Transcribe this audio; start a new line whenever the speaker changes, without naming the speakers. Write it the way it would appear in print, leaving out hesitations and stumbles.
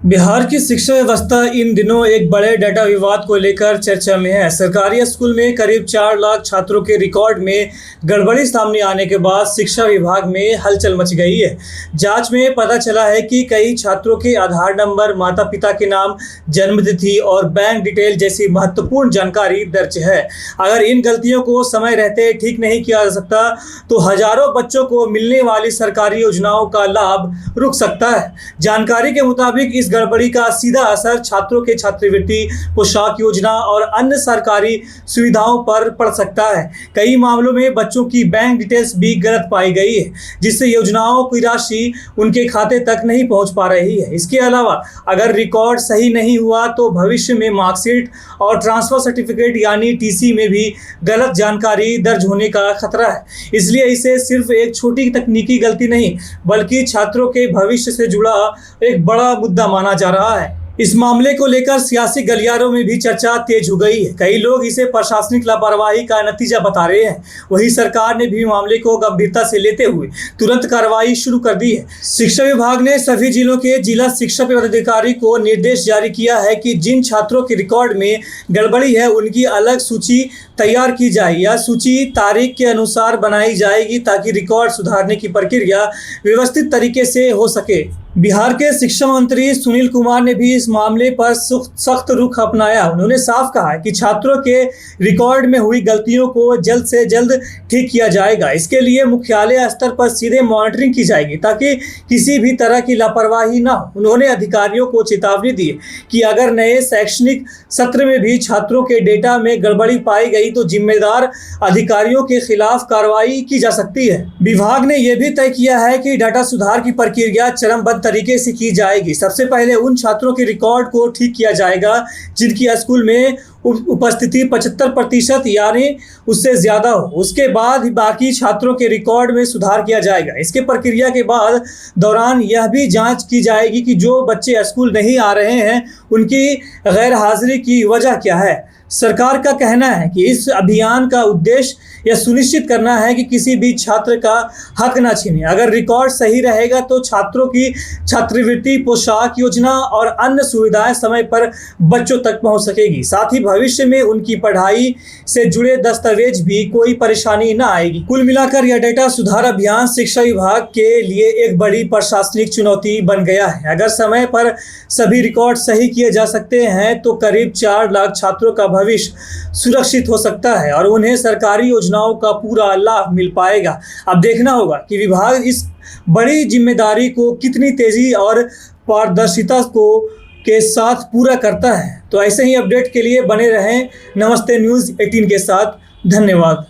बिहार की शिक्षा व्यवस्था इन दिनों एक बड़े डाटा विवाद को लेकर चर्चा में है। सरकारी स्कूल में करीब 4 लाख छात्रों के रिकॉर्ड में गड़बड़ी सामने आने के बाद शिक्षा विभाग में हलचल मच गई है। जांच में पता चला है कि कई छात्रों के आधार नंबर, माता पिता के नाम, जन्मतिथि और बैंक डिटेल जैसी महत्वपूर्ण जानकारी दर्ज है। अगर इन गलतियों को समय रहते ठीक नहीं किया जा सकता तो हजारों बच्चों को मिलने वाली सरकारी योजनाओं का लाभ रुक सकता है। जानकारी के मुताबिक इस गड़बड़ी का सीधा असर छात्रों के छात्रवृत्ति, पोशाक योजना और अन्य सरकारी सुविधाओं पर पड़ सकता है। कई मामलों में बच्चों की बैंक डिटेल्स भी गलत पाई गई है, जिससे योजनाओं की राशि उनके खाते तक नहीं पहुंच पा रही है। इसके अलावा अगर रिकॉर्ड सही नहीं हुआ तो भविष्य में मार्कशीट और ट्रांसफर सर्टिफिकेट यानी टीसी में भी गलत जानकारी दर्ज होने का खतरा है। इसलिए इसे सिर्फ एक छोटी तकनीकी गलती नहीं बल्कि छात्रों के भविष्य से जुड़ा एक बड़ा मुद्दा माना जा रहा है। इस मामले को लेकर सियासी गलियारों में भी चर्चा तेज हो गई है। कई लोग इसे प्रशासनिक लापरवाही का नतीजा बता रहे हैं। वहीं सरकार ने भी मामले को गंभीरता से लेते हुए तुरंत कार्रवाई शुरू कर दी है। शिक्षा विभाग ने सभी जिलों के जिला शिक्षा पदाधिकारी को निर्देश जारी किया है कि जिन छात्रों के रिकॉर्ड में गड़बड़ी है उनकी अलग सूची तैयार की जाए। यह सूची तारीख के अनुसार बनाई जाएगी ताकि रिकॉर्ड सुधारने की प्रक्रिया व्यवस्थित तरीके से हो सके। बिहार के शिक्षा मंत्री सुनील कुमार ने भी इस मामले पर सख्त रुख अपनाया। उन्होंने साफ कहा कि छात्रों के रिकॉर्ड में हुई गलतियों को जल्द से जल्द ठीक किया जाएगा। इसके लिए मुख्यालय स्तर पर सीधे मॉनिटरिंग की जाएगी ताकि किसी भी तरह की लापरवाही न हो। उन्होंने अधिकारियों को चेतावनी दी कि अगर नए शैक्षणिक सत्र में भी छात्रों के डेटा में गड़बड़ी पाई गई तो जिम्मेदार अधिकारियों के खिलाफ कार्रवाई की जा सकती है। विभाग ने यह भी तय किया है कि डाटा सुधार की प्रक्रिया चरणबद्ध तरीके से की जाएगी। सबसे पहले उन छात्रों के रिकॉर्ड को ठीक किया जाएगा जिनकी स्कूल में उपस्थिति 75% यानी उससे ज्यादा हो। उसके बाद ही बाकी छात्रों के रिकॉर्ड में सुधार किया जाएगा। इसके प्रक्रिया के बाद दौरान यह भी जांच की जाएगी कि जो बच्चे स्कूल नहीं आ रहे हैं उनकी गैर हाजिरी की वजह क्या है। सरकार का कहना है कि इस अभियान का उद्देश्य यह सुनिश्चित करना है कि किसी भी छात्र का हक न छीने। अगर रिकॉर्ड सही रहेगा तो छात्रों की छात्रवृत्ति, पोशाक योजना और अन्य सुविधाएं समय पर बच्चों तक पहुंच सकेगी। साथ ही भविष्य में उनकी पढ़ाई से जुड़े दस्तावेज भी कोई परेशानी न आएगी। कुल मिलाकर यह डेटा सुधार अभियान शिक्षा विभाग के लिए एक बड़ी प्रशासनिक चुनौती बन गया है। अगर समय पर सभी रिकॉर्ड सही किए जा सकते हैं तो करीब 4 लाख छात्रों का भविष्य सुरक्षित हो सकता है और उन्हें सरकारी योजनाओं का पूरा लाभ मिल पाएगा। अब देखना होगा कि विभाग इस बड़ी जिम्मेदारी को कितनी तेजी और पारदर्शिता के साथ पूरा करता है। तो ऐसे ही अपडेट के लिए बने रहें नमस्ते न्यूज़ 18 के साथ। धन्यवाद।